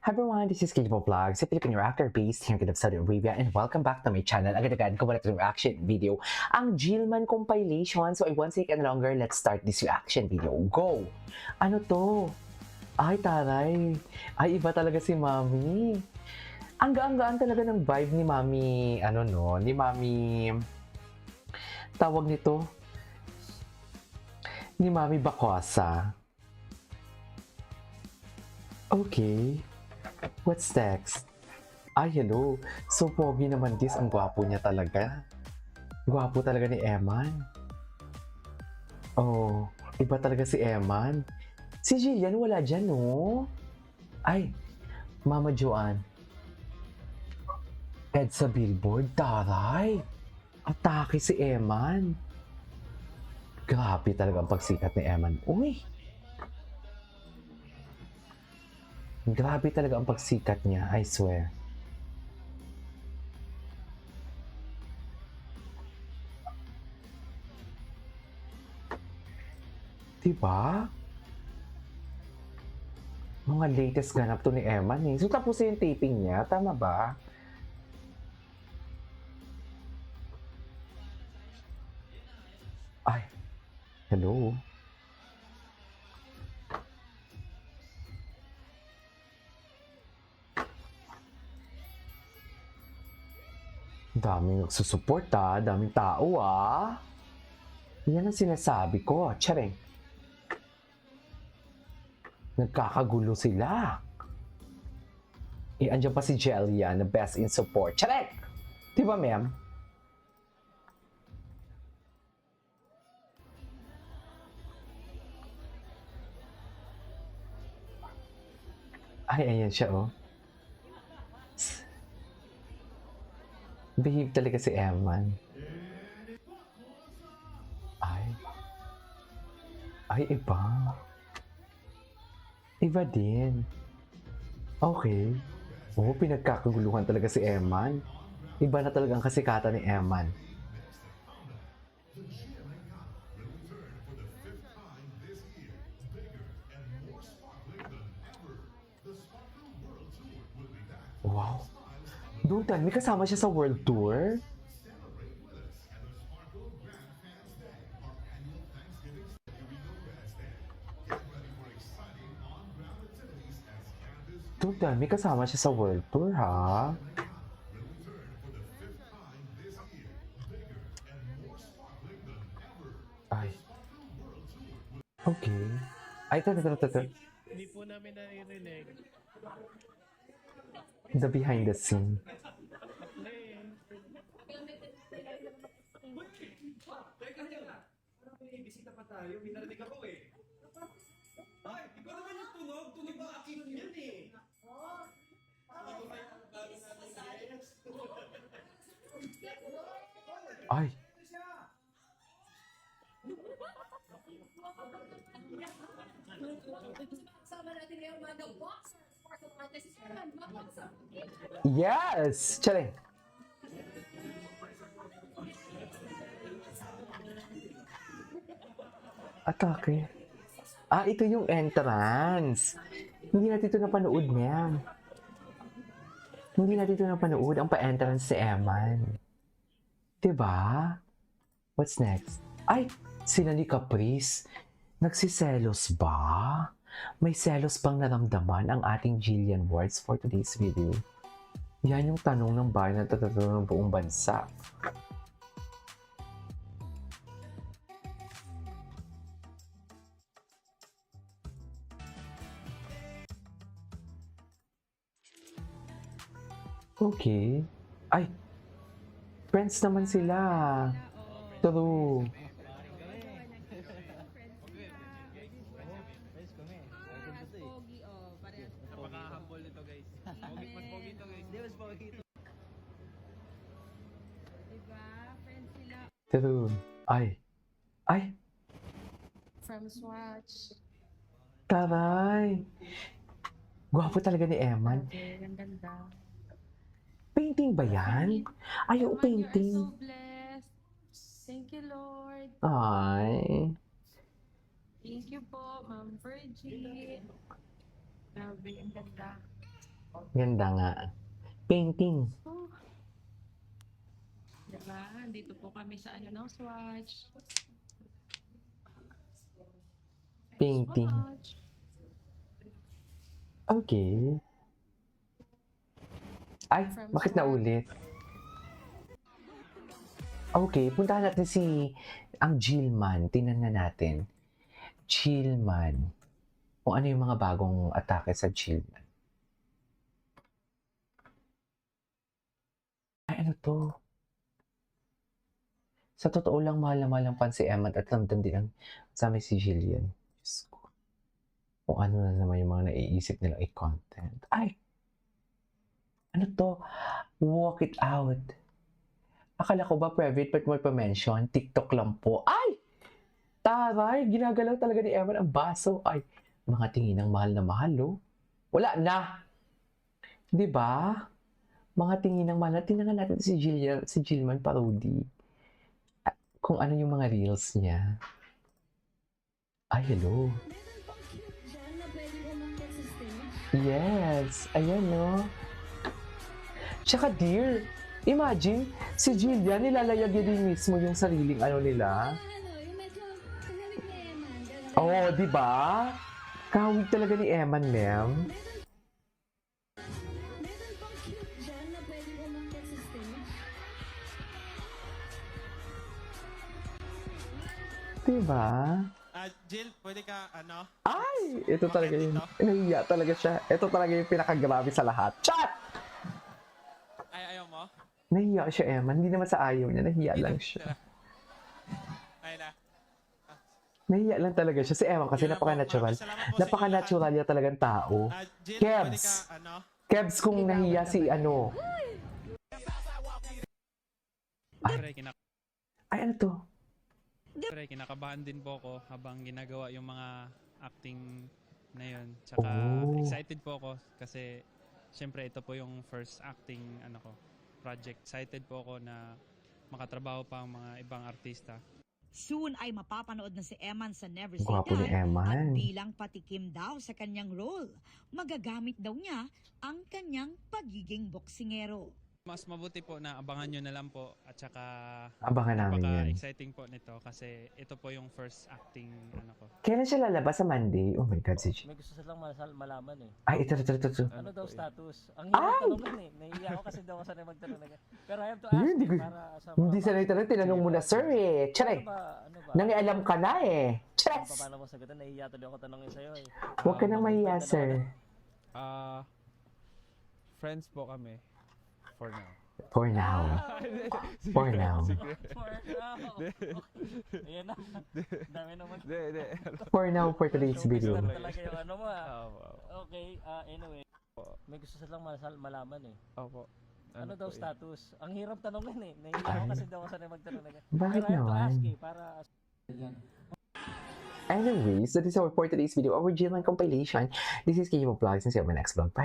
Hi everyone, this is Kilipo Vlogs, a Filipino actor based here in Saudi Arabia, and welcome back to my channel. Agad-agad ko muna itong reaction video, ang Jillman compilation. So I won't take any longer, let's start this reaction video. Go! Ano to? Ay, taray. Ay, iba talaga si Mami. Ang gaan-gaan talaga ng vibe ni Mami, ni Mami, tawag nito, ni Mami Bacosa. Okay. What's next? Ay, hello. So, pogi naman this. Ang gwapo niya talaga. Gwapo talaga ni Eman. Oh, iba talaga si Eman. Si Jillian wala dyan, no? Ay, Mama Joanne. Ed sa billboard, taray. Atake si Eman. Grabe talaga ang pagsikat ni Eman. Uy! Grabe talaga ang pagsikat niya, I swear. Diba? Mga latest ganap to ni Eman eh. So tapos yung taping niya, tama ba? Ay, hello? Daming nagsusuporta, daming tao ah. Yan ang sinasabi ko, tsaring. Nagkakagulo sila. Andyan pa si Jelia na best in support. Tsaring! Di ba, ma'am? Ay, ayan siya oh. Behave talaga si Eman. Ay, iba. Iba din. Okay. Oo, pinagkakaguluhan talaga si Eman. Iba na talaga ang kasikatan ni Eman. Wow. Don't tell me, kasama siya sa world tour? Don't tell me, kasama siya sa world tour, ha? Ay. Okay. Ay, ito. Hindi po namin naririnig. The behind the scene. Bisita pa tayo, may narinig ako eh. Ay, iba naman yung tunog. Tunog ba akin yan eh. Ay. Yes! Charing. Atake. Ah, ito yung entrance. Hindi natin ito napanood, ma'am. Hindi natin ito napanood ang pa-entrance si Eman. Diba? What's next? Ay, sila ni Caprice. Nagsiselos ba? May selos bang naramdaman ang ating Jillian Wards for today's video? Yan yung tanong ng bayan na tatanong ng buong bansa. Okay. Ay, friends naman sila. True. Napaka-humble nito guys. Mas pogi ito guys. Hindi, mas pogi ito. Diba? Friends sila True. Ay, from Swatch. taray. Gwapo talaga ni Eman. Ang ganda. Painting ba yan? Ay, oo, Eman, you are painting. so blessed. Thank you, Lord. Ay. Thank you po, Ma'am Virgie. Grabe, ang ganda. Ganda nga. Painting. Oh. Diba? Dito po kami sa Swatch. Painting. Swatch. Okay. Ay, From bakit Swatch. naulit? Okay, puntahan natin ang Jillman. Tingnan na natin. Jillman. Kung ano yung mga bagong atake sa Jillman. Ay, ano to? Sa totoo lang, mahal na mahal ang fan si Emma at lamdan din ang sa amin si Jillian. Diyos ko. Kung ano na naman yung mga naiisip nilang i-content. Ay! Ano to? Walk it out. Akala ko ba private but mo pa-mention? TikTok lang po. Ay! Taray! Ginagalaw talaga ni Emma ang baso. Ay! Mga tingin ng mahal na mahal, oh. Wala na! Di ba? Mga tingin ng mahal na. Tingnan natin si Jillman Parodi. Kung ano yung mga reels niya. Ay, hello. Yes. Ayan, no? Tsaka, dear, imagine, si Jillian, nilalayag niya din mismo yung sariling ano nila. Yung medyo kahawig ni Eman. Oo, oh, di ba? Kahawig talaga ni Eman, ma'am. Meron pang cute dyan na pwede umakyat sa stage. Di ba? Jill, pwede ka, Ay! Ito talaga yung, nahiya talaga siya. Ito talaga yung pinakagrabe sa lahat. Chat! ay, ayaw mo? Nahiya siya, Eman. Hindi naman sa ayaw niya. Nahiya lang siya. Ay na. Nahiya lang talaga siya. Si Eman kasi Yun lang po. napaka-natural. Maraming salamat po sa inyo Napaka-natural niya talagang tao. Jill, Kebs. pwede ka, Kebs, kung nahiya si ano. Ay, ano to? Siyempre, kinakabahan din po ako habang ginagawa yung mga acting na yun. Tsaka Oh. excited po ako kasi siyempre ito po yung first acting project. Excited po ako na makatrabaho pa ang mga ibang artista. Soon ay mapapanood na si Eman sa Never Say Gwapo ni Die at Eman. bilang patikim daw sa kanyang role. Magagamit daw niya ang kanyang pagiging boksingero. Mas mabuti po na abangan nyo na lang po at saka Abangan namin yan. napaka-exciting po nito kasi ito po yung first acting ko. Kailan siya lalabas sa Monday? Oh my God, si G. May gusto silang malaman eh. Ay, ito. Ano daw status? Ang hirap tanongin eh. Nahihiya ako kasi daw ako sanay magtanong na ganyan. Pero I have to ask Hindi ko- para sa Hindi sanay talaga. Tinanong mo na, sir eh. Tsare. Ano ba? Nangialam ka na eh. Tres! Paano mo sagutin? Nahihiya tuloy ako tanongin sa'yo eh. Huwag ka nang mahiya, sir. Friends po kami. For now. For now. For now. Ayan na. Dami naman. For now, for today's video. Talaga yung ano mo ah. Okay, anyway. May gusto silang malaman eh. Opo. Ano daw status? Ang hirap tanongin eh. Nahihiya ako kasi daw ako sanay magtanong na ganyan. Bakit Pero I have to ask naman? eh. Para Anyways, that is our for today's video, our Jillman compilation. This is Kimo Vlogs and see you on my next vlog. Bye!